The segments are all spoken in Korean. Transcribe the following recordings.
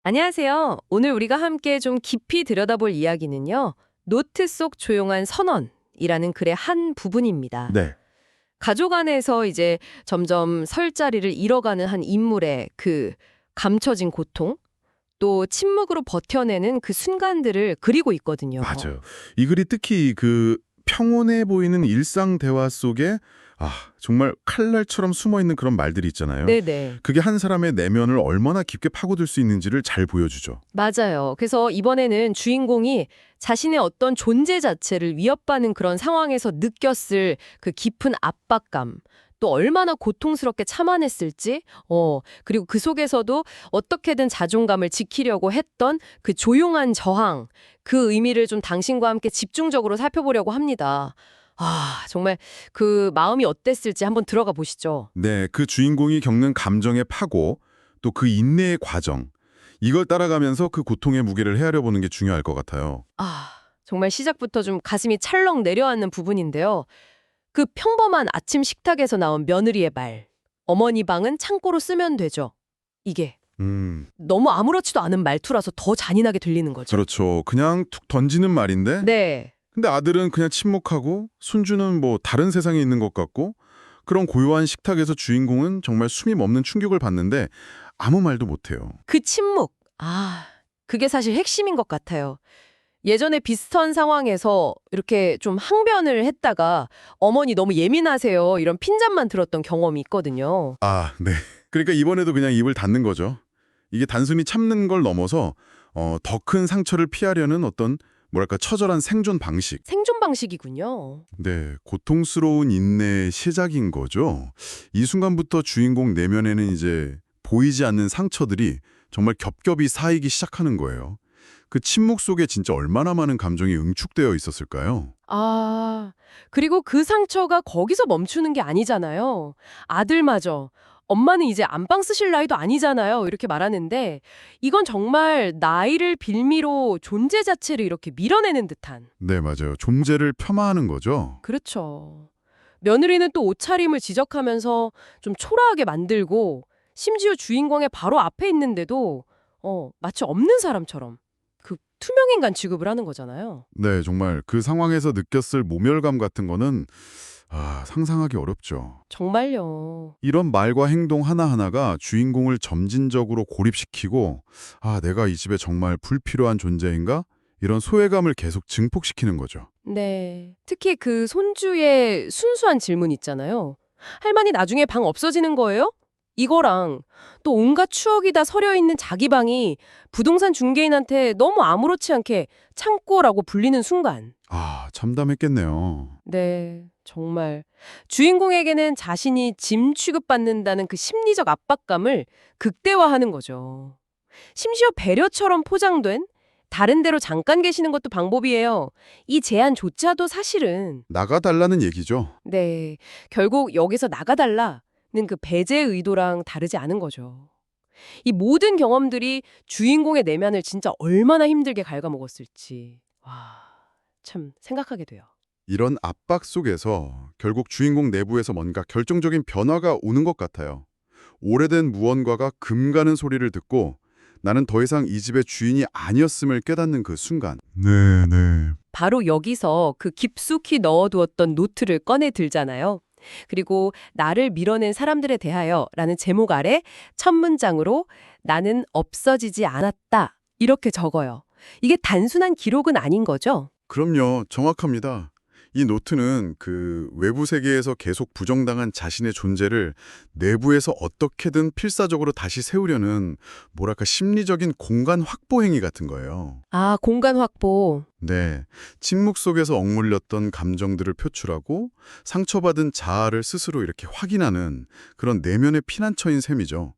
안녕하세요. 오늘 우리가 함께 좀 깊이 들여다볼 이야기는요. 노트 속 조용한 선언이라는 글의 한 부분입니다. 네. 가족 안에서 이제 점점 설 자리를 잃어가는 한 인물의 그 감춰진 고통, 또 침묵으로 버텨내는 그 순간들을 그리고 있거든요. 맞아요. 이 글이 특히 그 평온해 보이는 일상 대화 속에 정말 칼날처럼 숨어 있는 그런 말들이 있잖아요. 네네. 그게 한 사람의 내면을 얼마나 깊게 파고들 수 있는지를 잘 보여주죠. 맞아요. 그래서 이번에는 주인공이 자신의 어떤 존재 자체를 위협받는 그런 상황에서 느꼈을 그 깊은 압박감, 또 얼마나 고통스럽게 참아냈을지, 그리고 그 속에서도 어떻게든 자존감을 지키려고 했던 그 조용한 저항, 그 의미를 좀 당신과 함께 집중적으로 살펴보려고 합니다. 정말 그 마음이 어땠을지 한번 들어가 보시죠. 네, 그 주인공이 겪는 감정의 파고, 또 그 인내의 과정, 이걸 따라가면서 그 고통의 무게를 헤아려 보는 게 중요할 것 같아요. 정말 시작부터 좀 가슴이 찰렁 내려앉는 부분인데요. 그 평범한 아침 식탁에서 나온 며느리의 말. 어머니 방은 창고로 쓰면 되죠. 이게 너무 아무렇지도 않은 말투라서 더 잔인하게 들리는 거죠. 그렇죠. 그냥 툭 던지는 말인데, 네. 근데 아들은 그냥 침묵하고, 손주는 뭐 다른 세상에 있는 것 같고, 그런 고요한 식탁에서 주인공은 정말 숨이 멎는 충격을 받는데 아무 말도 못해요. 그 침묵. 그게 사실 핵심인 것 같아요. 예전에 비슷한 상황에서 이렇게 좀 항변을 했다가 어머니 너무 예민하세요. 이런 핀잔만 들었던 경험이 있거든요. 네. 그러니까 이번에도 그냥 입을 닫는 거죠. 이게 단순히 참는 걸 넘어서 더 큰 상처를 피하려는 어떤 뭐랄까 처절한 생존 방식. 생존 방식이군요. 네, 고통스러운 인내의 시작인 거죠. 이 순간부터 주인공 내면에는 이제 보이지 않는 상처들이 정말 겹겹이 쌓이기 시작하는 거예요. 그 침묵 속에 진짜 얼마나 많은 감정이 응축되어 있었을까요? 그리고 그 상처가 거기서 멈추는 게 아니잖아요. 아들마저 엄마는 이제 안방 쓰실 나이도 아니잖아요. 이렇게 말하는데 이건 정말 나이를 빌미로 존재 자체를 이렇게 밀어내는 듯한. 네, 맞아요. 존재를 폄하하는 거죠. 그렇죠. 며느리는 또 옷차림을 지적하면서 좀 초라하게 만들고 심지어 주인공의 바로 앞에 있는데도 마치 없는 사람처럼 그 투명인간 취급을 하는 거잖아요. 네, 정말 그 상황에서 느꼈을 모멸감 같은 거는 상상하기 어렵죠. 정말요. 이런 말과 행동 하나하나가 주인공을 점진적으로 고립시키고 내가 이 집에 정말 불필요한 존재인가? 이런 소외감을 계속 증폭시키는 거죠. 네. 특히 그 손주의 순수한 질문 있잖아요. 할머니 나중에 방 없어지는 거예요? 이거랑 또 온갖 추억이 다 서려 있는 자기 방이 부동산 중개인한테 너무 아무렇지 않게 창고라고 불리는 순간. 참담했겠네요. 네, 정말 주인공에게는 자신이 짐 취급받는다는 그 심리적 압박감을 극대화하는 거죠. 심지어 배려처럼 포장된 다른 데로 잠깐 계시는 것도 방법이에요. 이 제안조차도 사실은 나가달라는 얘기죠. 네, 결국 여기서 나가달라는 그 배제 의도랑 다르지 않은 거죠. 이 모든 경험들이 주인공의 내면을 진짜 얼마나 힘들게 갉아먹었을지. 참 생각하게 돼요. 이런 압박 속에서 결국 주인공 내부에서 뭔가 결정적인 변화가 오는 것 같아요. 오래된 무언가가 금 가는 소리를 듣고 나는 더 이상 이 집의 주인이 아니었음을 깨닫는 그 순간. 네. 바로 여기서 그 깊숙이 넣어두었던 노트를 꺼내 들잖아요. 그리고 나를 밀어낸 사람들에 대하여 라는 제목 아래 첫 문장으로 나는 없어지지 않았다 이렇게 적어요. 이게 단순한 기록은 아닌 거죠? 그럼요. 정확합니다. 이 노트는 그 외부 세계에서 계속 부정당한 자신의 존재를 내부에서 어떻게든 필사적으로 다시 세우려는 뭐랄까 심리적인 공간 확보 행위 같은 거예요. 공간 확보. 네. 침묵 속에서 억눌렸던 감정들을 표출하고 상처받은 자아를 스스로 이렇게 확인하는 그런 내면의 피난처인 셈이죠.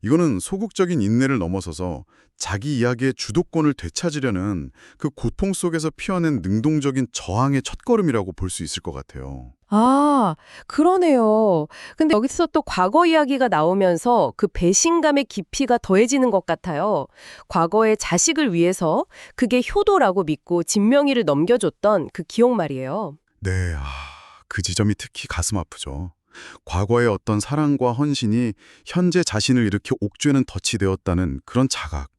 이거는 소극적인 인내를 넘어서서 자기 이야기의 주도권을 되찾으려는 그 고통 속에서 피어낸 능동적인 저항의 첫걸음이라고 볼 수 있을 것 같아요. 그러네요. 근데 여기서 또 과거 이야기가 나오면서 그 배신감의 깊이가 더해지는 것 같아요. 과거의 자식을 위해서 그게 효도라고 믿고 진명이를 넘겨줬던 그 기억 말이에요. 네, 그 지점이 특히 가슴 아프죠. 과거의 어떤 사랑과 헌신이 현재 자신을 이렇게 옥죄는 덫이 되었다는 그런 자각.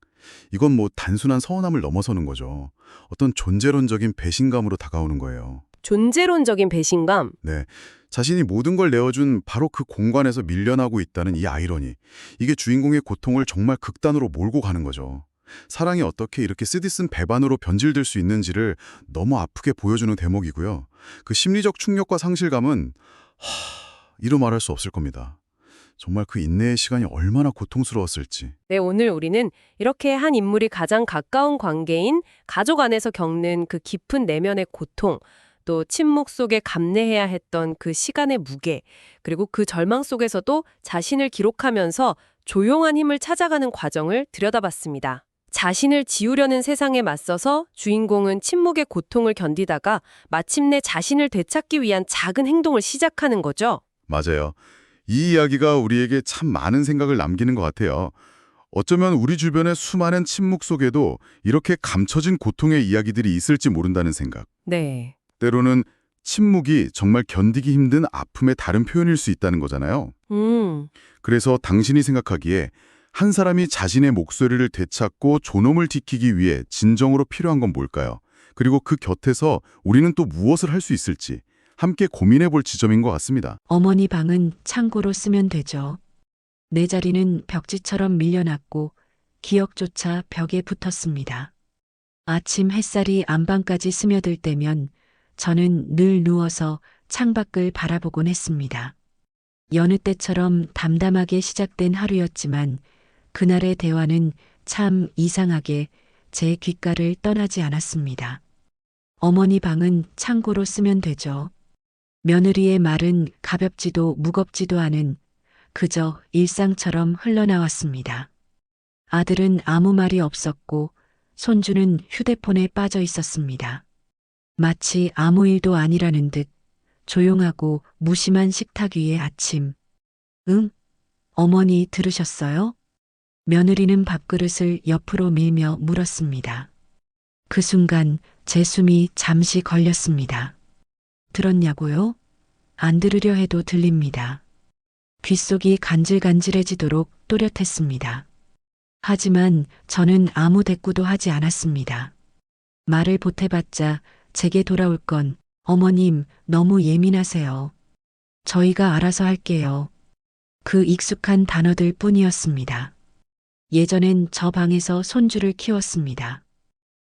이건 뭐 단순한 서운함을 넘어서는 거죠. 어떤 존재론적인 배신감으로 다가오는 거예요. 존재론적인 배신감. 네. 자신이 모든 걸 내어준 바로 그 공간에서 밀려나고 있다는 이 아이러니. 이게 주인공의 고통을 정말 극단으로 몰고 가는 거죠. 사랑이 어떻게 이렇게 쓰디쓴 배반으로 변질될 수 있는지를 너무 아프게 보여주는 대목이고요. 그 심리적 충격과 상실감은 이루 말할 수 없을 겁니다. 정말 그 인내의 시간이 얼마나 고통스러웠을지. 네, 오늘 우리는 이렇게 한 인물이 가장 가까운 관계인 가족 안에서 겪는 그 깊은 내면의 고통, 또 침묵 속에 감내해야 했던 그 시간의 무게, 그리고 그 절망 속에서도 자신을 기록하면서 조용한 힘을 찾아가는 과정을 들여다봤습니다. 자신을 지우려는 세상에 맞서서 주인공은 침묵의 고통을 견디다가 마침내 자신을 되찾기 위한 작은 행동을 시작하는 거죠. 맞아요. 이 이야기가 우리에게 참 많은 생각을 남기는 것 같아요. 어쩌면 우리 주변의 수많은 침묵 속에도 이렇게 감춰진 고통의 이야기들이 있을지 모른다는 생각. 네. 때로는 침묵이 정말 견디기 힘든 아픔의 다른 표현일 수 있다는 거잖아요. 그래서 당신이 생각하기에 한 사람이 자신의 목소리를 되찾고 존엄을 지키기 위해 진정으로 필요한 건 뭘까요? 그리고 그 곁에서 우리는 또 무엇을 할 수 있을지 함께 고민해 볼 지점인 것 같습니다. 어머니 방은 창고로 쓰면 되죠. 내 자리는 벽지처럼 밀려났고 기억조차 벽에 붙었습니다. 아침 햇살이 안방까지 스며들 때면 저는 늘 누워서 창밖을 바라보곤 했습니다. 여느 때처럼 담담하게 시작된 하루였지만 그날의 대화는 참 이상하게 제 귓가를 떠나지 않았습니다. 어머니 방은 창고로 쓰면 되죠. 며느리의 말은 가볍지도 무겁지도 않은 그저 일상처럼 흘러나왔습니다. 아들은 아무 말이 없었고 손주는 휴대폰에 빠져 있었습니다. 마치 아무 일도 아니라는 듯 조용하고 무심한 식탁 위의 아침. 응? 어머니 들으셨어요? 며느리는 밥그릇을 옆으로 밀며 물었습니다. 그 순간 제 숨이 잠시 걸렸습니다. 들었냐고요? 안 들으려 해도 들립니다. 귓속이 간질간질해지도록 또렷했습니다. 하지만 저는 아무 대꾸도 하지 않았습니다. 말을 보태봤자 제게 돌아올 건 어머님 너무 예민하세요. 저희가 알아서 할게요. 그 익숙한 단어들 뿐이었습니다. 예전엔 저 방에서 손주를 키웠습니다.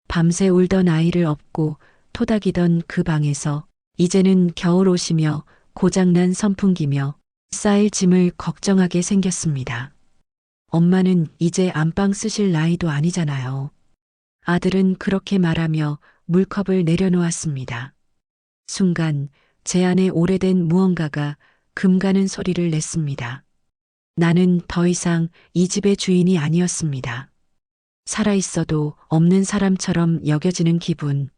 밤새 울던 아이를 업고 토닥이던 그 방에서 이제는 겨울 오시며 고장난 선풍기며 쌓일 짐을 걱정하게 생겼습니다. 엄마는 이제 안방 쓰실 나이도 아니잖아요. 아들은 그렇게 말하며 물컵을 내려놓았습니다. 순간 제 안에 오래된 무언가가 금가는 소리를 냈습니다. 나는 더 이상 이 집의 주인이 아니었습니다. 살아있어도 없는 사람처럼 여겨지는 기분.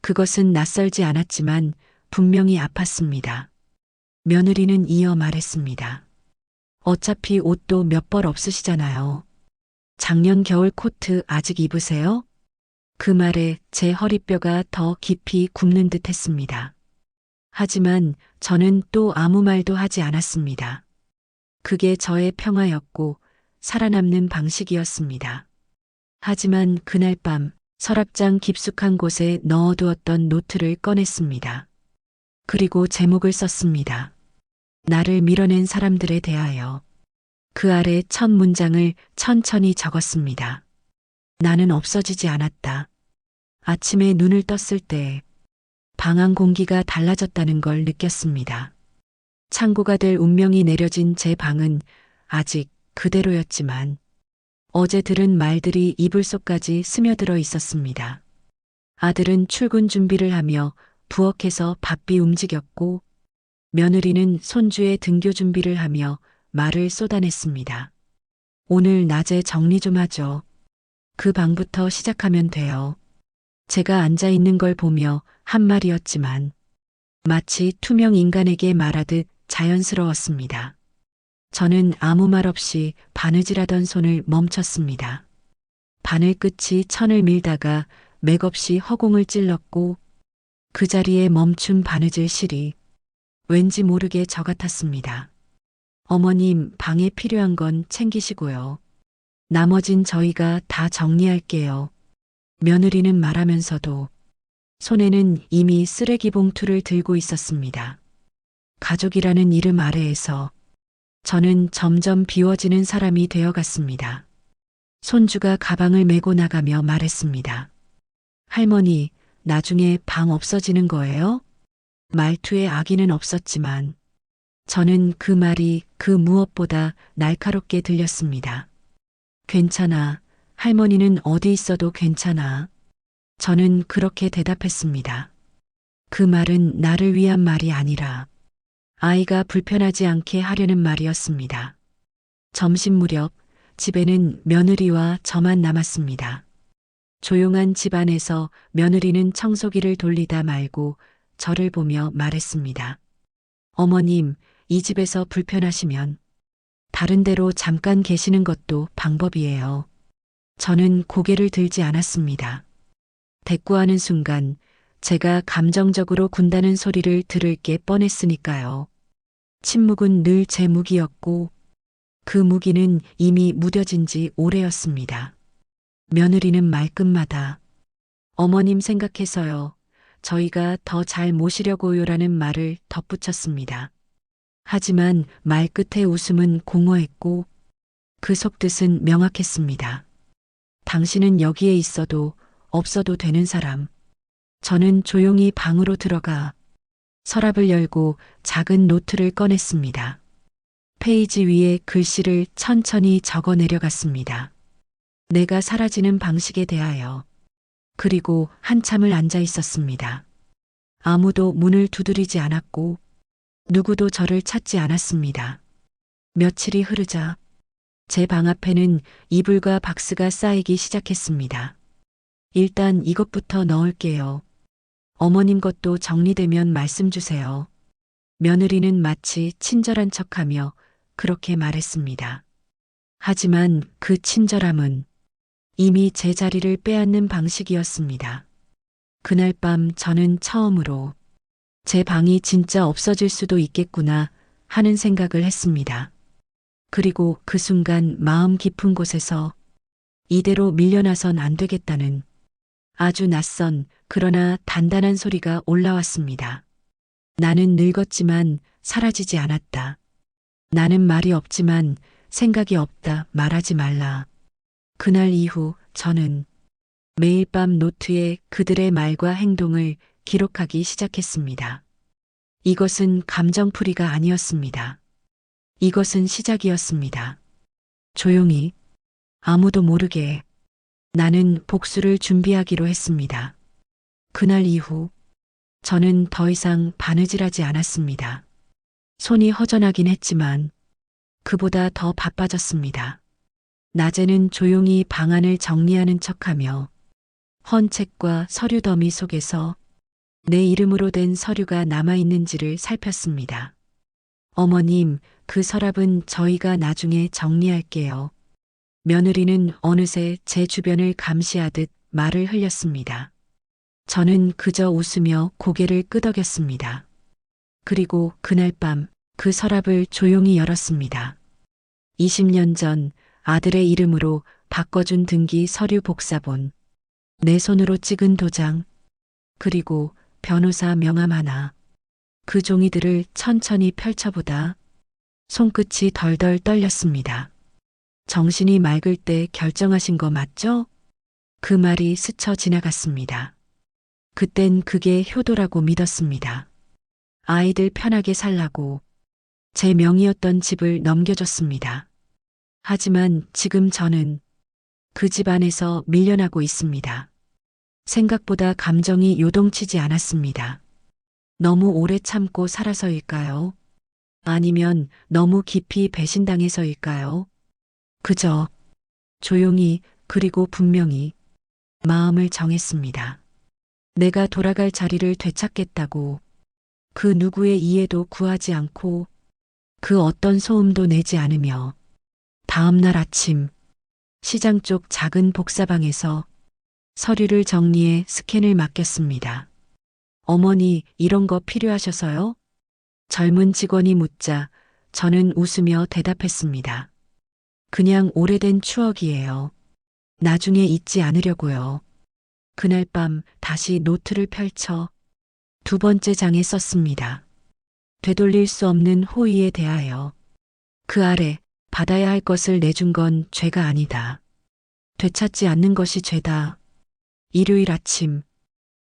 그것은 낯설지 않았지만 분명히 아팠습니다. 며느리는 이어 말했습니다. 어차피 옷도 몇 벌 없으시잖아요. 작년 겨울 코트 아직 입으세요? 그 말에 제 허리뼈가 더 깊이 굽는 듯 했습니다. 하지만 저는 또 아무 말도 하지 않았습니다. 그게 저의 평화였고 살아남는 방식이었습니다. 하지만 그날 밤 서랍장 깊숙한 곳에 넣어두었던 노트를 꺼냈습니다. 그리고 제목을 썼습니다. 나를 밀어낸 사람들에 대하여. 그 아래 첫 문장을 천천히 적었습니다. 나는 없어지지 않았다. 아침에 눈을 떴을 때 방안 공기가 달라졌다는 걸 느꼈습니다. 창고가 될 운명이 내려진 제 방은 아직 그대로였지만 어제 들은 말들이 이불 속까지 스며들어 있었습니다. 아들은 출근 준비를 하며 부엌에서 바삐 움직였고 며느리는 손주의 등교 준비를 하며 말을 쏟아냈습니다. 오늘 낮에 정리 좀 하죠. 그 방부터 시작하면 돼요. 제가 앉아 있는 걸 보며 한 말이었지만 마치 투명 인간에게 말하듯 자연스러웠습니다. 저는 아무 말 없이 바느질하던 손을 멈췄습니다. 바늘 끝이 천을 밀다가 맥없이 허공을 찔렀고 그 자리에 멈춘 바느질 실이 왠지 모르게 저 같았습니다. 어머님, 방에 필요한 건 챙기시고요. 나머진 저희가 다 정리할게요. 며느리는 말하면서도 손에는 이미 쓰레기 봉투를 들고 있었습니다. 가족이라는 이름 아래에서 저는 점점 비워지는 사람이 되어갔습니다. 손주가 가방을 메고 나가며 말했습니다. 할머니, 나중에 방 없어지는 거예요? 말투에 악의는 없었지만 저는 그 말이 그 무엇보다 날카롭게 들렸습니다. 괜찮아. 할머니는 어디 있어도 괜찮아. 저는 그렇게 대답했습니다. 그 말은 나를 위한 말이 아니라 아이가 불편하지 않게 하려는 말이었습니다. 점심 무렵 집에는 며느리와 저만 남았습니다. 조용한 집안에서 며느리는 청소기를 돌리다 말고 저를 보며 말했습니다. 어머님, 이 집에서 불편하시면 다른 데로 잠깐 계시는 것도 방법이에요. 저는 고개를 들지 않았습니다. 대꾸하는 순간 제가 감정적으로 군다는 소리를 들을 게 뻔했으니까요. 침묵은 늘 제 무기였고 그 무기는 이미 무뎌진 지 오래였습니다. 며느리는 말끝마다 어머님 생각해서요. 저희가 더 잘 모시려고요라는 말을 덧붙였습니다. 하지만 말끝의 웃음은 공허했고 그 속뜻은 명확했습니다. 당신은 여기에 있어도 없어도 되는 사람. 저는 조용히 방으로 들어가 서랍을 열고 작은 노트를 꺼냈습니다. 페이지 위에 글씨를 천천히 적어 내려갔습니다. 내가 사라지는 방식에 대하여. 그리고 한참을 앉아 있었습니다. 아무도 문을 두드리지 않았고 누구도 저를 찾지 않았습니다. 며칠이 흐르자 제 방 앞에는 이불과 박스가 쌓이기 시작했습니다. 일단 이것부터 넣을게요. 어머님 것도 정리되면 말씀 주세요. 며느리는 마치 친절한 척하며 그렇게 말했습니다. 하지만 그 친절함은 이미 제 자리를 빼앗는 방식이었습니다. 그날 밤 저는 처음으로 제 방이 진짜 없어질 수도 있겠구나 하는 생각을 했습니다. 그리고 그 순간 마음 깊은 곳에서 이대로 밀려나선 안 되겠다는 아주 낯선 그러나 단단한 소리가 올라왔습니다. 나는 늙었지만 사라지지 않았다. 나는 말이 없지만 생각이 없다. 말하지 말라. 그날 이후 저는 매일 밤 노트에 그들의 말과 행동을 기록하기 시작했습니다. 이것은 감정풀이가 아니었습니다. 이것은 시작이었습니다. 조용히 아무도 모르게 나는 복수를 준비하기로 했습니다. 그날 이후 저는 더 이상 바느질하지 않았습니다. 손이 허전하긴 했지만 그보다 더 바빠졌습니다. 낮에는 조용히 방안을 정리하는 척하며 헌 책과 서류 더미 속에서 내 이름으로 된 서류가 남아있는지를 살폈습니다. 어머님, 그 서랍은 저희가 나중에 정리할게요. 며느리는 어느새 제 주변을 감시하듯 말을 흘렸습니다. 저는 그저 웃으며 고개를 끄덕였습니다. 그리고 그날 밤 그 서랍을 조용히 열었습니다. 20년 전 아들의 이름으로 바꿔준 등기 서류 복사본, 내 손으로 찍은 도장, 그리고 변호사 명함 하나. 그 종이들을 천천히 펼쳐보다 손끝이 덜덜 떨렸습니다. 정신이 맑을 때 결정하신 거 맞죠? 그 말이 스쳐 지나갔습니다. 그땐 그게 효도라고 믿었습니다. 아이들 편하게 살라고 제 명의였던 집을 넘겨줬습니다. 하지만 지금 저는 그 집 안에서 밀려나고 있습니다. 생각보다 감정이 요동치지 않았습니다. 너무 오래 참고 살아서일까요? 아니면 너무 깊이 배신당해서일까요? 그저 조용히 그리고 분명히 마음을 정했습니다. 내가 돌아갈 자리를 되찾겠다고 그 누구의 이해도 구하지 않고 그 어떤 소음도 내지 않으며 다음 날 아침 시장 쪽 작은 복사방에서 서류를 정리해 스캔을 맡겼습니다. 어머니, 이런 거 필요하셔서요? 젊은 직원이 묻자 저는 웃으며 대답했습니다. 그냥 오래된 추억이에요. 나중에 잊지 않으려고요. 그날 밤 다시 노트를 펼쳐 두 번째 장에 썼습니다. 되돌릴 수 없는 호의에 대하여. 그 아래 받아야 할 것을 내준 건 죄가 아니다. 되찾지 않는 것이 죄다. 일요일 아침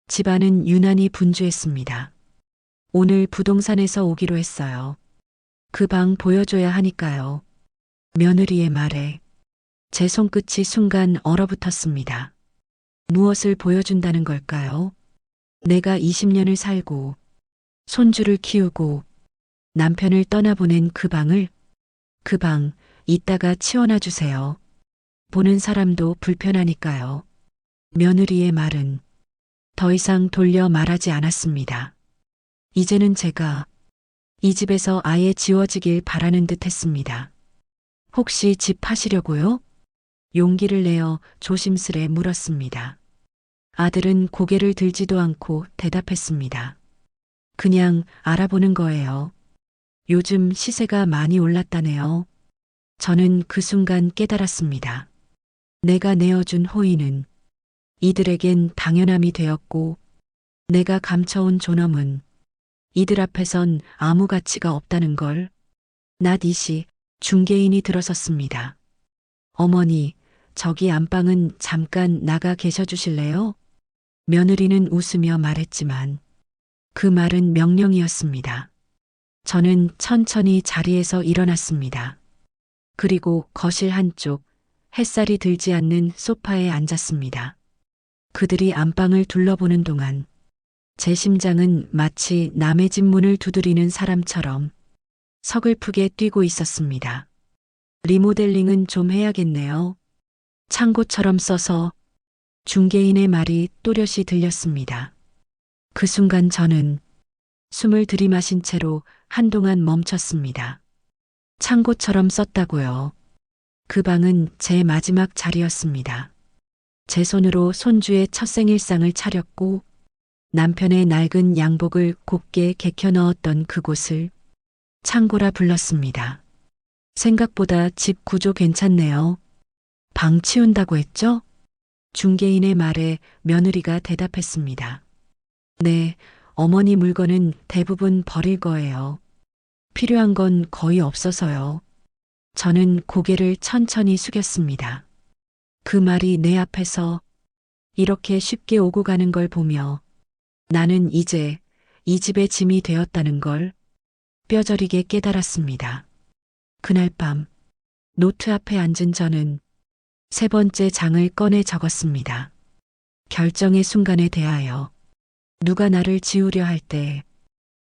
집안은 유난히 분주했습니다. 오늘 부동산에서 오기로 했어요. 그 방 보여줘야 하니까요. 며느리의 말에 제 손끝이 순간 얼어붙었습니다. 무엇을 보여준다는 걸까요? 내가 20년을 살고 손주를 키우고 남편을 떠나보낸 그 방을, 그 방 이따가 치워놔 주세요. 보는 사람도 불편하니까요. 며느리의 말은 더 이상 돌려 말하지 않았습니다. 이제는 제가 이 집에서 아예 지워지길 바라는 듯 했습니다. 혹시 집 파시려고요? 용기를 내어 조심스레 물었습니다. 아들은 고개를 들지도 않고 대답했습니다. 그냥 알아보는 거예요. 요즘 시세가 많이 올랐다네요. 저는 그 순간 깨달았습니다. 내가 내어준 호의는 이들에겐 당연함이 되었고, 내가 감춰온 존엄은 이들 앞에선 아무 가치가 없다는 걸. 낮 2시 중개인이 들어섰습니다. 어머니, 저기 안방은 잠깐 나가 계셔 주실래요? 며느리는 웃으며 말했지만 그 말은 명령이었습니다. 저는 천천히 자리에서 일어났습니다. 그리고 거실 한쪽 햇살이 들지 않는 소파에 앉았습니다. 그들이 안방을 둘러보는 동안 제 심장은 마치 남의 집 문을 두드리는 사람처럼 서글프게 뛰고 있었습니다. 리모델링은 좀 해야겠네요. 창고처럼 써서. 중개인의 말이 또렷이 들렸습니다. 그 순간 저는 숨을 들이마신 채로 한동안 멈췄습니다. 창고처럼 썼다고요. 그 방은 제 마지막 자리였습니다. 제 손으로 손주의 첫 생일상을 차렸고 남편의 낡은 양복을 곱게 개켜 넣었던 그곳을 창고라 불렀습니다. 생각보다 집 구조 괜찮네요. 방 치운다고 했죠? 중개인의 말에 며느리가 대답했습니다. 네, 어머니 물건은 대부분 버릴 거예요. 필요한 건 거의 없어서요. 저는 고개를 천천히 숙였습니다. 그 말이 내 앞에서 이렇게 쉽게 오고 가는 걸 보며 나는 이제 이 집의 짐이 되었다는 걸 뼈저리게 깨달았습니다. 그날 밤 노트 앞에 앉은 저는 세 번째 장을 꺼내 적었습니다. 결정의 순간에 대하여. 누가 나를 지우려 할 때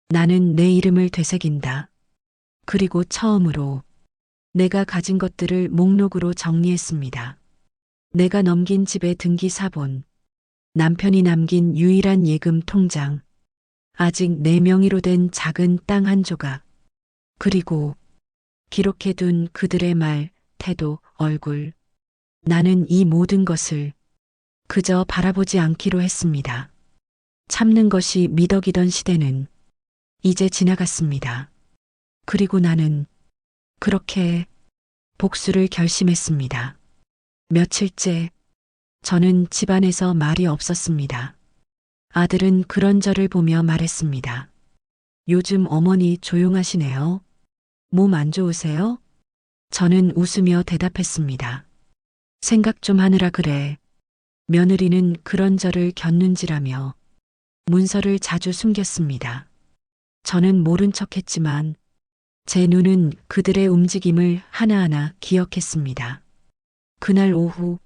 나는 내 이름을 되새긴다. 그리고 처음으로 내가 가진 것들을 목록으로 정리했습니다. 내가 넘긴 집의 등기 사본, 남편이 남긴 유일한 예금 통장, 아직 내 명의로 된 작은 땅 한 조각, 그리고 기록해둔 그들의 말, 태도, 얼굴. 나는 이 모든 것을 그저 바라보지 않기로 했습니다. 참는 것이 미덕이던 시대는 이제 지나갔습니다. 그리고 나는 그렇게 복수를 결심했습니다. 며칠째 저는 집안에서 말이 없었습니다. 아들은 그런 저를 보며 말했습니다. 요즘 어머니 조용하시네요. 몸 안 좋으세요? 저는 웃으며 대답했습니다. 생각 좀 하느라 그래. 며느리는 그런 저를 곁눈질하며 문서를 자주 숨겼습니다. 저는 모른 척했지만 제 눈은 그들의 움직임을 하나하나 기억했습니다. 그날 오후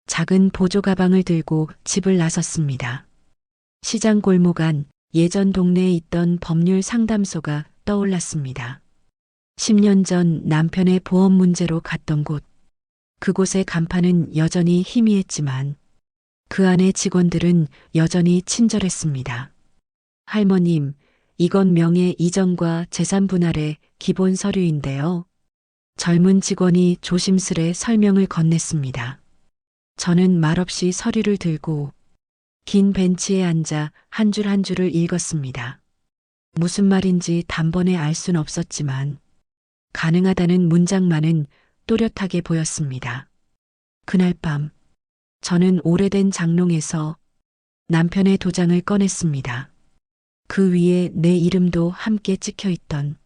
작은 보조 가방을 들고 집을 나섰습니다. 시장 골목 안 예전 동네에 있던 법률 상담소가 떠올랐습니다. 10년 전 남편의 보험 문제로 갔던 곳. 그곳의 간판은 여전히 희미했지만 그 안의 직원들은 여전히 친절했습니다. 할머님, 이건 명예 이전과 재산 분할의 기본 서류인데요. 젊은 직원이 조심스레 설명을 건넸습니다. 저는 말없이 서류를 들고 긴 벤치에 앉아 한 줄 한 줄을 읽었습니다. 무슨 말인지 단번에 알 순 없었지만 가능하다는 문장만은 또렷하게 보였습니다. 그날 밤 저는 오래된 장롱에서 남편의 도장을 꺼냈습니다. 그 위에 내 이름도 함께 찍혀 있던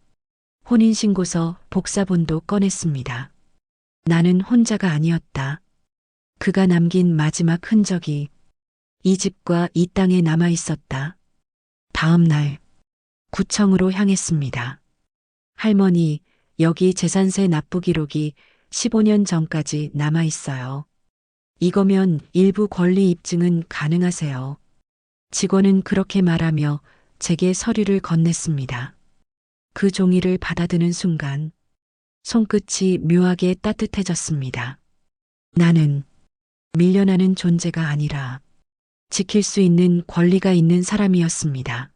혼인신고서 복사본도 꺼냈습니다. 나는 혼자가 아니었다. 그가 남긴 마지막 흔적이 이 집과 이 땅에 남아 있었다. 다음 날 구청으로 향했습니다. 할머니, 여기 재산세 납부 기록이 15년 전까지 남아 있어요. 이거면 일부 권리 입증은 가능하세요. 직원은 그렇게 말하며 제게 서류를 건넸습니다. 그 종이를 받아드는 순간 손끝이 묘하게 따뜻해졌습니다. 나는 밀려나는 존재가 아니라 지킬 수 있는 권리가 있는 사람이었습니다.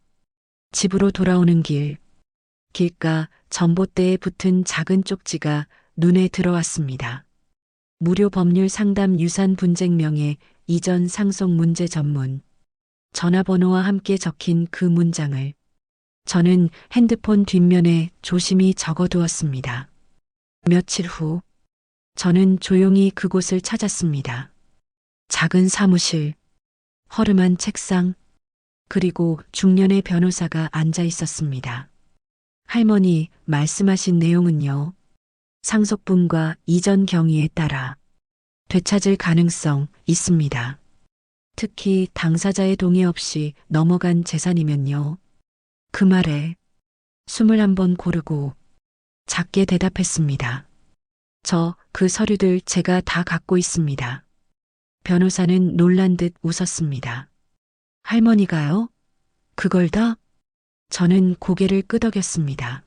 집으로 돌아오는 길가 전봇대에 붙은 작은 쪽지가 눈에 들어왔습니다. 무료 법률 상담 유산 분쟁명예 이전 상속 문제 전문. 전화번호와 함께 적힌 그 문장을 저는 핸드폰 뒷면에 조심히 적어두었습니다. 며칠 후 저는 조용히 그곳을 찾았습니다. 작은 사무실, 허름한 책상, 그리고 중년의 변호사가 앉아 있었습니다. 할머니, 말씀하신 내용은요. 상속분과 이전 경위에 따라 되찾을 가능성 있습니다. 특히 당사자의 동의 없이 넘어간 재산이면요. 그 말에 숨을 한번 고르고 작게 대답했습니다. 그 서류들 제가 다 갖고 있습니다. 변호사는 놀란 듯 웃었습니다. 할머니가요? 그걸 다? 저는 고개를 끄덕였습니다.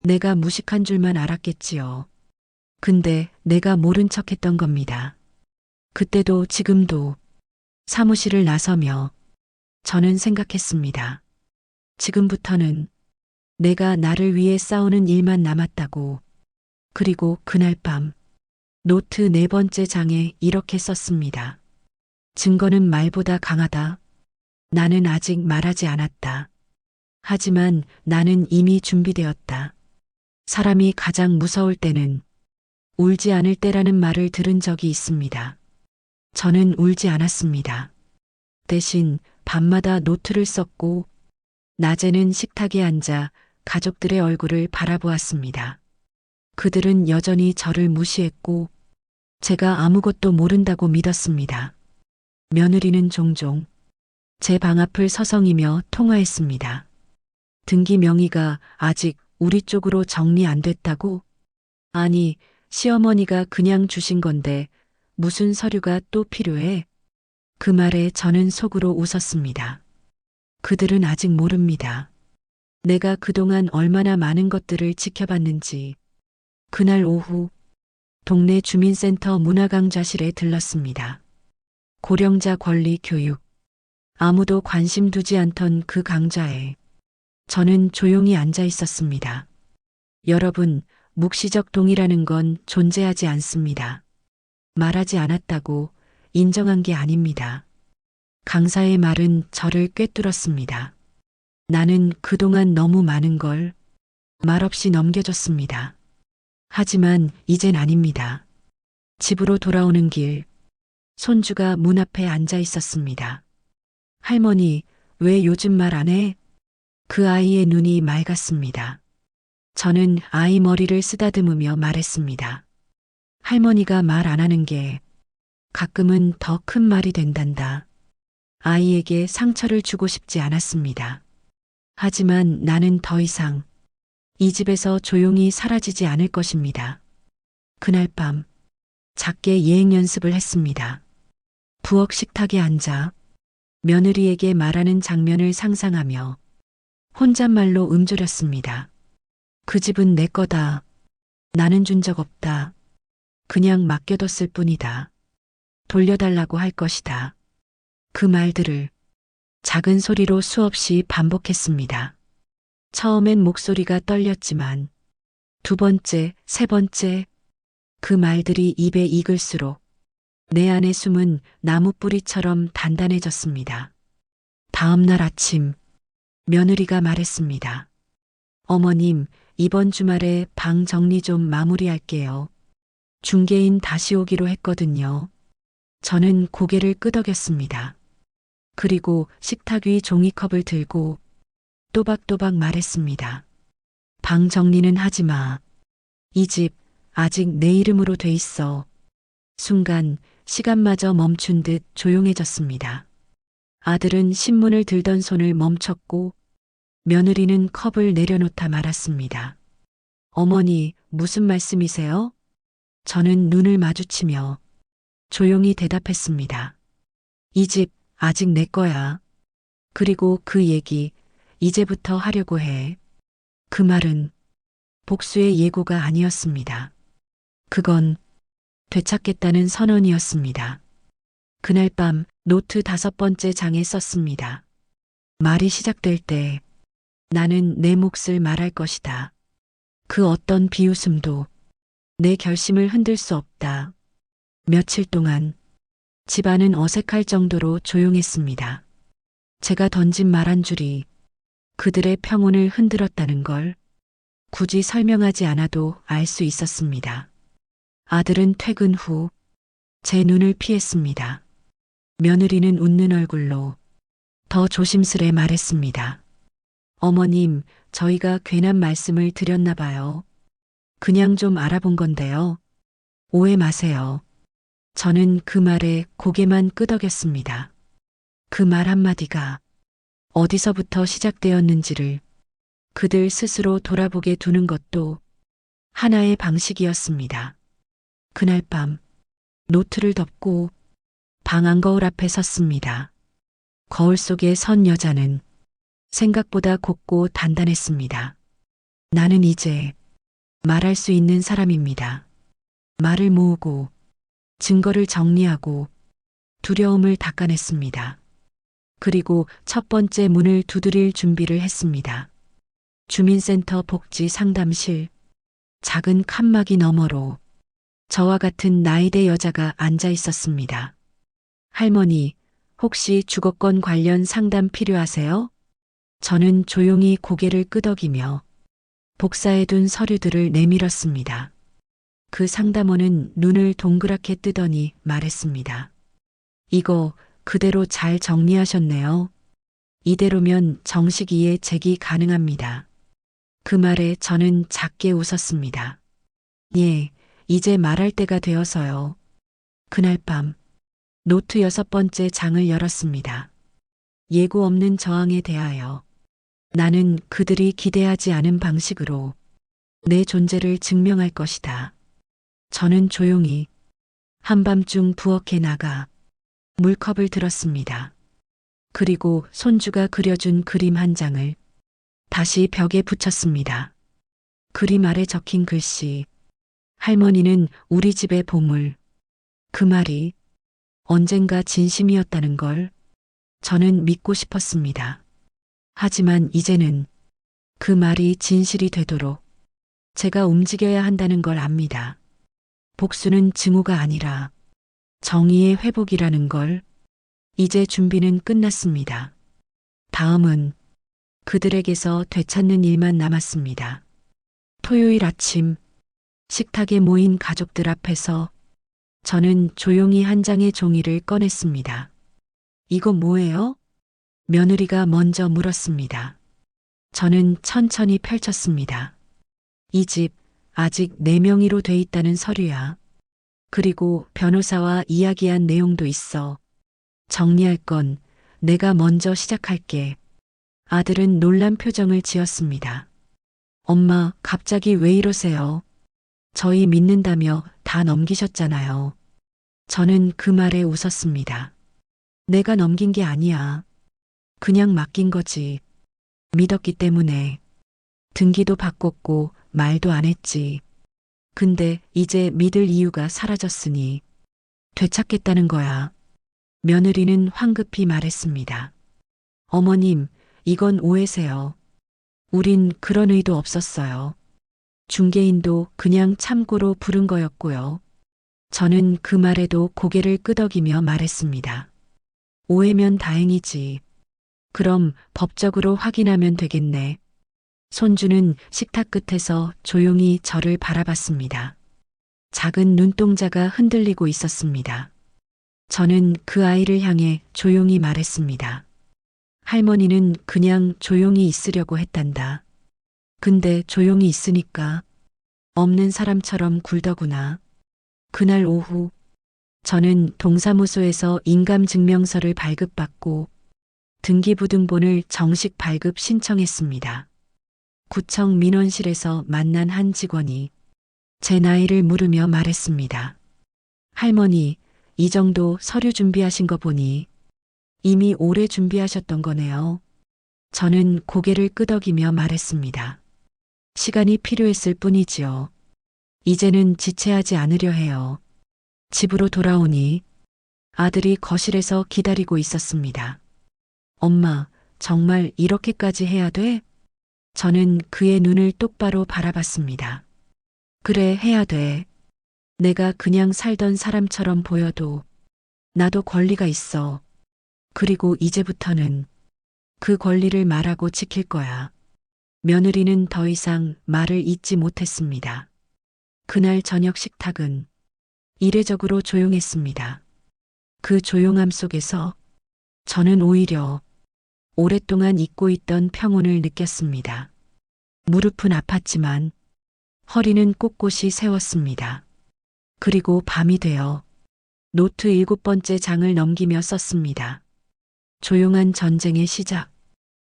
내가 무식한 줄만 알았겠지요. 근데 내가 모른 척했던 겁니다. 그때도 지금도 사무실을 나서며 저는 생각했습니다. 지금부터는 내가 나를 위해 싸우는 일만 남았다고. 그리고 그날 밤 노트 4번째 장에 이렇게 썼습니다. 증거는 말보다 강하다. 나는 아직 말하지 않았다. 하지만 나는 이미 준비되었다. 사람이 가장 무서울 때는 울지 않을 때라는 말을 들은 적이 있습니다. 저는 울지 않았습니다. 대신 밤마다 노트를 썼고 낮에는 식탁에 앉아 가족들의 얼굴을 바라보았습니다. 그들은 여전히 저를 무시했고 제가 아무것도 모른다고 믿었습니다. 며느리는 종종 제 방 앞을 서성이며 통화했습니다. 등기 명의가 아직 우리 쪽으로 정리 안 됐다고? 아니, 시어머니가 그냥 주신 건데 무슨 서류가 또 필요해? 그 말에 저는 속으로 웃었습니다. 그들은 아직 모릅니다. 내가 그동안 얼마나 많은 것들을 지켜봤는지. 그날 오후 동네 주민센터 문화강좌실에 들렀습니다. 고령자 권리 교육. 아무도 관심 두지 않던 그 강좌에 저는 조용히 앉아 있었습니다. 여러분, 묵시적 동의라는 건 존재하지 않습니다. 말하지 않았다고 인정한 게 아닙니다. 강사의 말은 저를 꿰뚫었습니다. 나는 그동안 너무 많은 걸 말없이 넘겨줬습니다. 하지만 이젠 아닙니다. 집으로 돌아오는 길, 손주가 문 앞에 앉아 있었습니다. 할머니, 왜 요즘 말 안 해? 그 아이의 눈이 맑았습니다. 저는 아이 머리를 쓰다듬으며 말했습니다. 할머니가 말 안 하는 게 가끔은 더 큰 말이 된단다. 아이에게 상처를 주고 싶지 않았습니다. 하지만 나는 더 이상 이 집에서 조용히 사라지지 않을 것입니다. 그날 밤 작게 예행 연습을 했습니다. 부엌 식탁에 앉아 며느리에게 말하는 장면을 상상하며 혼잣말로 음조렸습니다. 그 집은 내 거다. 나는 준 적 없다. 그냥 맡겨뒀을 뿐이다. 돌려달라고 할 것이다. 그 말들을 작은 소리로 수없이 반복했습니다. 처음엔 목소리가 떨렸지만 두 번째, 세 번째 그 말들이 입에 익을수록 내 안의 숨은 나무 뿌리처럼 단단해졌습니다. 다음 날 아침 며느리가 말했습니다. 어머님, 이번 주말에 방 정리 좀 마무리할게요. 중개인 다시 오기로 했거든요. 저는 고개를 끄덕였습니다. 그리고 식탁 위 종이컵을 들고 또박또박 말했습니다. 방 정리는 하지 마. 이 집 아직 내 이름으로 돼 있어. 순간 시간마저 멈춘 듯 조용해졌습니다. 아들은 신문을 들던 손을 멈췄고 며느리는 컵을 내려놓다 말았습니다. 어머니, 무슨 말씀이세요? 저는 눈을 마주치며 조용히 대답했습니다. 이 집 아직 내 거야. 그리고 그 얘기 이제부터 하려고 해. 그 말은 복수의 예고가 아니었습니다. 그건 되찾겠다는 선언이었습니다. 그날 밤 노트 5번째 장에 썼습니다. 말이 시작될 때 나는 내 몫을 말할 것이다. 그 어떤 비웃음도 내 결심을 흔들 수 없다. 며칠 동안 집안은 어색할 정도로 조용했습니다. 제가 던진 말 한 줄이 그들의 평온을 흔들었다는 걸 굳이 설명하지 않아도 알 수 있었습니다. 아들은 퇴근 후 제 눈을 피했습니다. 며느리는 웃는 얼굴로 더 조심스레 말했습니다. 어머님, 저희가 괜한 말씀을 드렸나 봐요. 그냥 좀 알아본 건데요. 오해 마세요. 저는 그 말에 고개만 끄덕였습니다. 그 말 한마디가 어디서부터 시작되었는지를 그들 스스로 돌아보게 두는 것도 하나의 방식이었습니다. 그날 밤 노트를 덮고 방 안거울 앞에 섰습니다. 거울 속에 선 여자는 생각보다 곱고 단단했습니다. 나는 이제 말할 수 있는 사람입니다. 말을 모으고 증거를 정리하고 두려움을 닦아냈습니다. 그리고 첫 번째 문을 두드릴 준비를 했습니다. 주민센터 복지 상담실, 작은 칸막이 너머로 저와 같은 나이대 여자가 앉아 있었습니다. 할머니, 혹시 주거권 관련 상담 필요하세요? 저는 조용히 고개를 끄덕이며 복사해둔 서류들을 내밀었습니다. 그 상담원은 눈을 동그랗게 뜨더니 말했습니다. 이거 그대로 잘 정리하셨네요. 이대로면 정식 이해 제기 가능합니다. 그 말에 저는 작게 웃었습니다. 예, 이제 말할 때가 되어서요. 그날 밤 노트 6번째 장을 열었습니다. 예고 없는 저항에 대하여 나는 그들이 기대하지 않은 방식으로 내 존재를 증명할 것이다. 저는 조용히 한밤중 부엌에 나가 물컵을 들었습니다. 그리고 손주가 그려준 그림 한 장을 다시 벽에 붙였습니다. 그림 아래 적힌 글씨, 할머니는 우리 집의 보물. 그 말이 언젠가 진심이었다는 걸 저는 믿고 싶었습니다. 하지만 이제는 그 말이 진실이 되도록 제가 움직여야 한다는 걸 압니다. 복수는 증오가 아니라 정의의 회복이라는 걸 이제 준비는 끝났습니다. 다음은 그들에게서 되찾는 일만 남았습니다. 토요일 아침 식탁에 모인 가족들 앞에서 저는 조용히 한 장의 종이를 꺼냈습니다. 이거 뭐예요? 며느리가 먼저 물었습니다. 저는 천천히 펼쳤습니다. 이 집 아직 내 명의로 돼 있다는 서류야. 그리고 변호사와 이야기한 내용도 있어. 정리할 건 내가 먼저 시작할게. 아들은 놀란 표정을 지었습니다. 엄마, 갑자기 왜 이러세요? 저희 믿는다며 다 넘기셨잖아요. 저는 그 말에 웃었습니다. 내가 넘긴 게 아니야. 그냥 맡긴 거지. 믿었기 때문에. 등기도 바꿨고 말도 안 했지. 근데 이제 믿을 이유가 사라졌으니 되찾겠다는 거야. 며느리는 황급히 말했습니다. 어머님, 이건 오해세요. 우린 그런 의도 없었어요. 중개인도 그냥 참고로 부른 거였고요. 저는 그 말에도 고개를 끄덕이며 말했습니다. 오해면 다행이지. 그럼 법적으로 확인하면 되겠네. 손주는 식탁 끝에서 조용히 저를 바라봤습니다. 작은 눈동자가 흔들리고 있었습니다. 저는 그 아이를 향해 조용히 말했습니다. 할머니는 그냥 조용히 있으려고 했단다. 근데 조용히 있으니까 없는 사람처럼 굴더구나. 그날 오후 저는 동사무소에서 인감증명서를 발급받고 등기부등본을 정식 발급 신청했습니다. 구청 민원실에서 만난 한 직원이 제 나이를 물으며 말했습니다. 할머니, 이 정도 서류 준비하신 거 보니 이미 오래 준비하셨던 거네요. 저는 고개를 끄덕이며 말했습니다. 시간이 필요했을 뿐이지요. 이제는 지체하지 않으려 해요. 집으로 돌아오니 아들이 거실에서 기다리고 있었습니다. 엄마, 정말 이렇게까지 해야 돼? 저는 그의 눈을 똑바로 바라봤습니다. 그래, 해야 돼. 내가 그냥 살던 사람처럼 보여도 나도 권리가 있어. 그리고 이제부터는 그 권리를 말하고 지킬 거야. 며느리는 더 이상 말을 잇지 못했습니다. 그날 저녁 식탁은 이례적으로 조용했습니다. 그 조용함 속에서 저는 오히려 오랫동안 잊고 있던 평온을 느꼈습니다. 무릎은 아팠지만 허리는 꼿꼿이 세웠습니다. 그리고 밤이 되어 노트 7번째 장을 넘기며 썼습니다. 조용한 전쟁의 시작.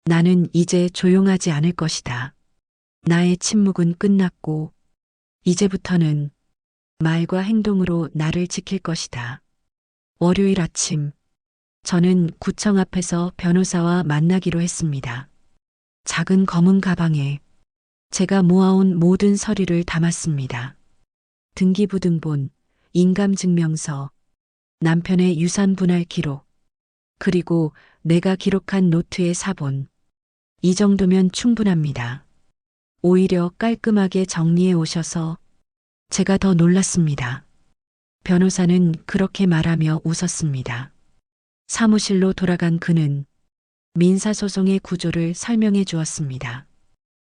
나는 이제 조용하지 않을 것이다. 나의 침묵은 끝났고 이제부터는 말과 행동으로 나를 지킬 것이다. 월요일 아침, 저는 구청 앞에서 변호사와 만나기로 했습니다. 작은 검은 가방에 제가 모아온 모든 서류를 담았습니다. 등기부등본, 인감증명서, 남편의 유산 분할 기록, 그리고 내가 기록한 노트의 사본. 이 정도면 충분합니다. 오히려 깔끔하게 정리해 오셔서 제가 더 놀랐습니다. 변호사는 그렇게 말하며 웃었습니다. 사무실로 돌아간 그는 민사소송의 구조를 설명해 주었습니다.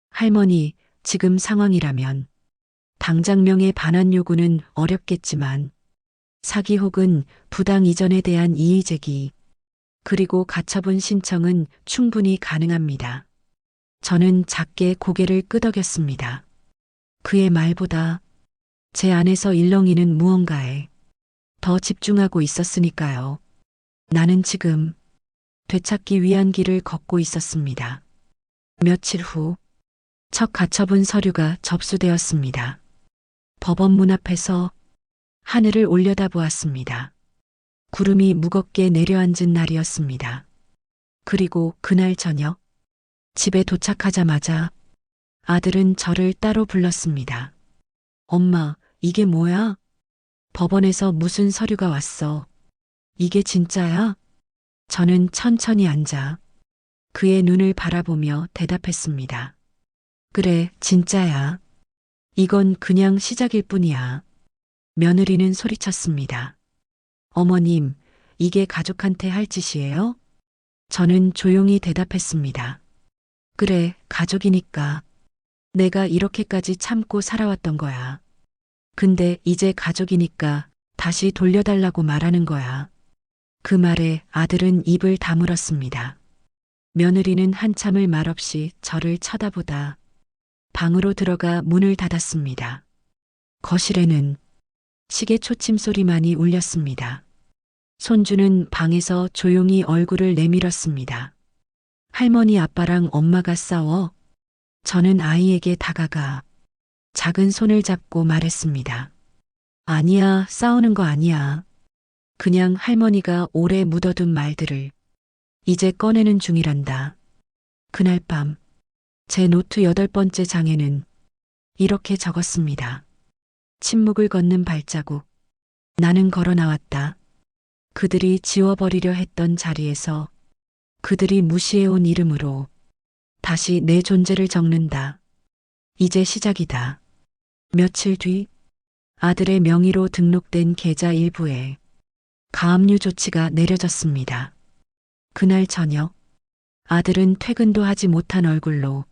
할머니, 지금 상황이라면 당장 명의 반환 요구는 어렵겠지만 사기 혹은 부당 이전에 대한 이의 제기, 그리고 가처분 신청은 충분히 가능합니다. 저는 작게 고개를 끄덕였습니다. 그의 말보다 제 안에서 일렁이는 무언가에 더 집중하고 있었으니까요. 나는 지금 되찾기 위한 길을 걷고 있었습니다. 며칠 후, 첫 가처분 서류가 접수되었습니다. 법원 문 앞에서 하늘을 올려다보았습니다. 구름이 무겁게 내려앉은 날이었습니다. 그리고 그날 저녁, 집에 도착하자마자 아들은 저를 따로 불렀습니다. 엄마, 이게 뭐야? 법원에서 무슨 서류가 왔어? 이게 진짜야? 저는 천천히 앉아 그의 눈을 바라보며 대답했습니다. 그래, 진짜야. 이건 그냥 시작일 뿐이야. 며느리는 소리쳤습니다. 어머님, 이게 가족한테 할 짓이에요? 저는 조용히 대답했습니다. 그래, 가족이니까. 내가 이렇게까지 참고 살아왔던 거야. 근데 이제 가족이니까 다시 돌려달라고 말하는 거야. 그 말에 아들은 입을 다물었습니다. 며느리는 한참을 말없이 저를 쳐다보다 방으로 들어가 문을 닫았습니다. 거실에는 시계 초침 소리만이 울렸습니다. 손주는 방에서 조용히 얼굴을 내밀었습니다. 할머니, 아빠랑 엄마가 싸워? 저는 아이에게 다가가 작은 손을 잡고 말했습니다. 아니야, 싸우는 거 아니야. 그냥 할머니가 오래 묻어둔 말들을 이제 꺼내는 중이란다. 그날 밤, 제 노트 8번째 장에는 이렇게 적었습니다. 침묵을 걷는 발자국. 나는 걸어 나왔다. 그들이 지워버리려 했던 자리에서 그들이 무시해온 이름으로 다시 내 존재를 적는다. 이제 시작이다. 며칠 뒤 아들의 명의로 등록된 계좌 일부에 가압류 조치가 내려졌습니다. 그날 저녁 아들은 퇴근도 하지 못한 얼굴로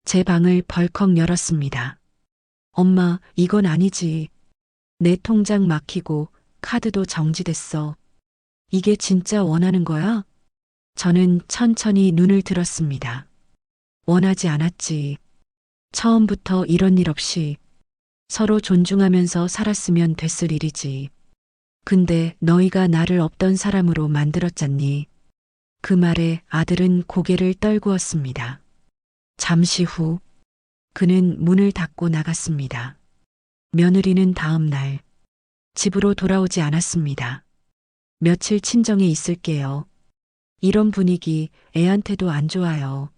제 방을 벌컥 열었습니다. 엄마, 이건 아니지. 내 통장 막히고 카드도 정지됐어. 이게 진짜 원하는 거야? 저는 천천히 눈을 들었습니다. 원하지 않았지. 처음부터 이런 일 없이 서로 존중하면서 살았으면 됐을 일이지. 근데 너희가 나를 없던 사람으로 만들었잖니. 그 말에 아들은 고개를 떨구었습니다. 잠시 후 그는 문을 닫고 나갔습니다. 며느리는 다음 날 집으로 돌아오지 않았습니다. 며칠 친정에 있을게요. 이런 분위기 애한테도 안 좋아요.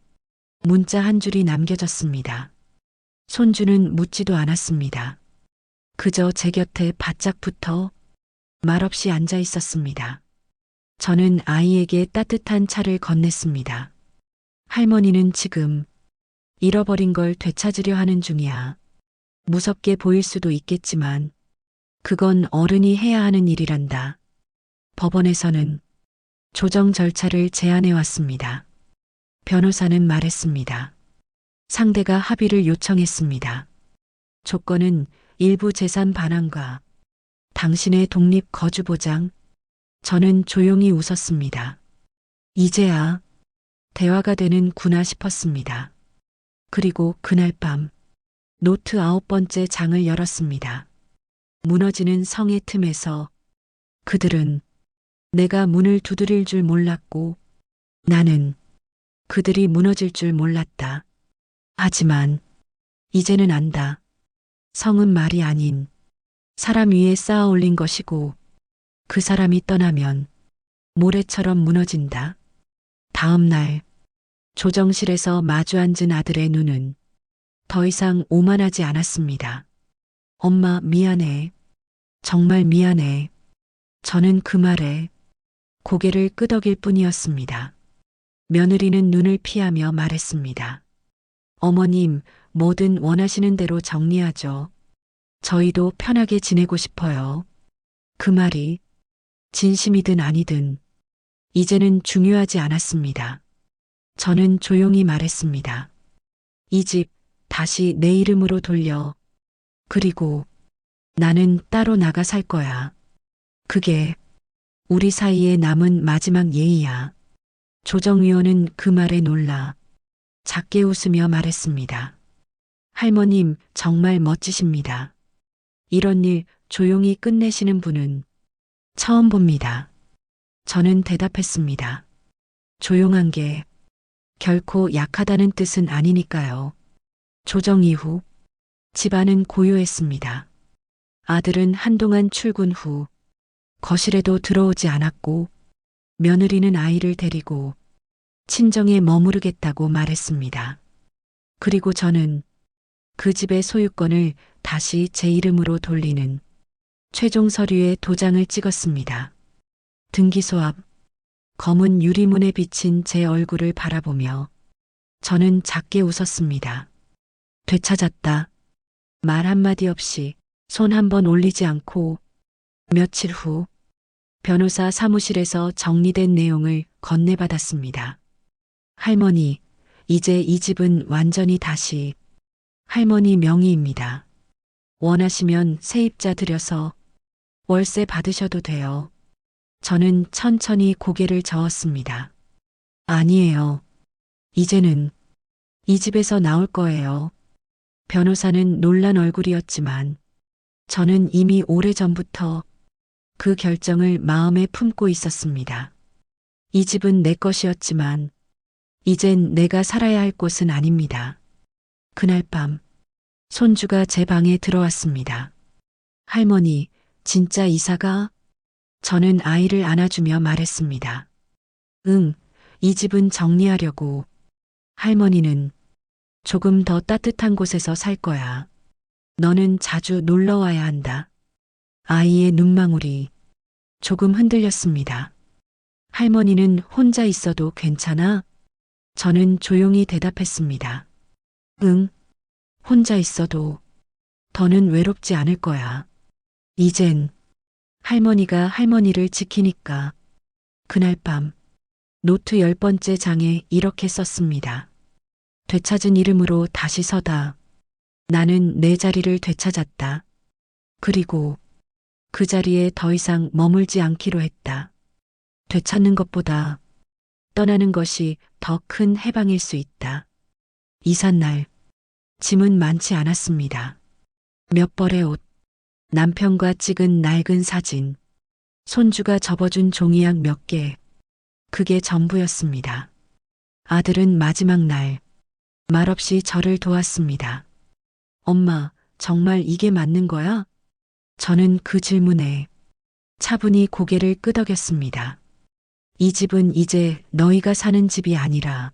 문자 한 줄이 남겨졌습니다. 손주는 묻지도 않았습니다. 그저 제 곁에 바짝 붙어 말없이 앉아 있었습니다. 저는 아이에게 따뜻한 차를 건넸습니다. 할머니는 지금 잃어버린 걸 되찾으려 하는 중이야. 무섭게 보일 수도 있겠지만 그건 어른이 해야 하는 일이란다. 법원에서는 조정 절차를 제안해 왔습니다. 변호사는 말했습니다. 상대가 합의를 요청했습니다. 조건은 일부 재산 반환과 당신의 독립 거주 보장. 저는 조용히 웃었습니다. 이제야 대화가 되는구나 싶었습니다. 그리고 그날 밤 노트 9번째 장을 열었습니다. 무너지는 성의 틈에서 그들은 내가 문을 두드릴 줄 몰랐고 나는 그들이 무너질 줄 몰랐다. 하지만 이제는 안다. 성은 말이 아닌 사람 위에 쌓아 올린 것이고 그 사람이 떠나면 모래처럼 무너진다. 다음 날 조정실에서 마주 앉은 아들의 눈은 더 이상 오만하지 않았습니다. 엄마 미안해. 정말 미안해. 저는 그 말에 고개를 끄덕일 뿐이었습니다. 며느리는 눈을 피하며 말했습니다. 어머님, 뭐든 원하시는 대로 정리하죠. 저희도 편하게 지내고 싶어요. 그 말이 진심이든 아니든 이제는 중요하지 않았습니다. 저는 조용히 말했습니다. 이 집 다시 내 이름으로 돌려. 그리고 나는 따로 나가 살 거야. 그게 우리 사이에 남은 마지막 예의야. 조정위원은 그 말에 놀라 작게 웃으며 말했습니다. 할머님 정말 멋지십니다. 이런 일 조용히 끝내시는 분은 처음 봅니다. 저는 대답했습니다. 조용한 게 결코 약하다는 뜻은 아니니까요. 조정 이후 집안은 고요했습니다. 아들은 한동안 출근 후 거실에도 들어오지 않았고 며느리는 아이를 데리고 친정에 머무르겠다고 말했습니다. 그리고 저는 그 집의 소유권을 다시 제 이름으로 돌리는 최종 서류에 도장을 찍었습니다. 등기소 앞 검은 유리문에 비친 제 얼굴을 바라보며 저는 작게 웃었습니다. 되찾았다. 말 한마디 없이 손 한 번 올리지 않고 며칠 후 변호사 사무실에서 정리된 내용을 건네받았습니다. 할머니, 이제 이 집은 완전히 다시 할머니 명의입니다. 원하시면 세입자 들여서 월세 받으셔도 돼요. 저는 천천히 고개를 저었습니다. 아니에요. 이제는 이 집에서 나올 거예요. 변호사는 놀란 얼굴이었지만 저는 이미 오래전부터 그 결정을 마음에 품고 있었습니다. 이 집은 내 것이었지만 이젠 내가 살아야 할 곳은 아닙니다. 그날 밤 손주가 제 방에 들어왔습니다. 할머니, 진짜 이사가? 저는 아이를 안아주며 말했습니다. 응, 이 집은 정리하려고. 할머니는 조금 더 따뜻한 곳에서 살 거야. 너는 자주 놀러 와야 한다. 아이의 눈망울이 조금 흔들렸습니다. 할머니는 혼자 있어도 괜찮아? 저는 조용히 대답했습니다. 응, 혼자 있어도 더는 외롭지 않을 거야. 이젠 할머니가 할머니를 지키니까. 그날 밤 노트 10번째 장에 이렇게 썼습니다. 되찾은 이름으로 다시 서다. 나는 내 자리를 되찾았다. 그리고 그 자리에 더 이상 머물지 않기로 했다. 되찾는 것보다 떠나는 것이 더 큰 해방일 수 있다. 이삿날, 짐은 많지 않았습니다. 몇 벌의 옷, 남편과 찍은 낡은 사진, 손주가 접어준 종이약 몇 개, 그게 전부였습니다. 아들은 마지막 날, 말없이 저를 도왔습니다. 엄마, 정말 이게 맞는 거야? 저는 그 질문에 차분히 고개를 끄덕였습니다. 이 집은 이제 너희가 사는 집이 아니라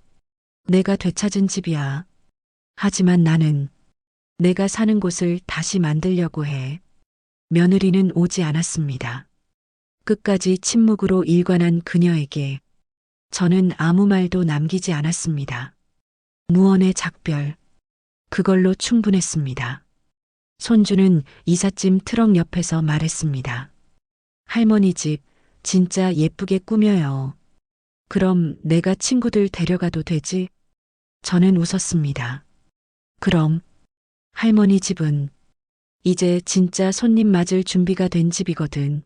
내가 되찾은 집이야. 하지만 나는 내가 사는 곳을 다시 만들려고 해. 며느리는 오지 않았습니다. 끝까지 침묵으로 일관한 그녀에게 저는 아무 말도 남기지 않았습니다. 무언의 작별. 그걸로 충분했습니다. 손주는 이삿짐 트럭 옆에서 말했습니다. 할머니 집 진짜 예쁘게 꾸며요. 그럼 내가 친구들 데려가도 되지? 저는 웃었습니다. 그럼 할머니 집은 이제 진짜 손님 맞을 준비가 된 집이거든.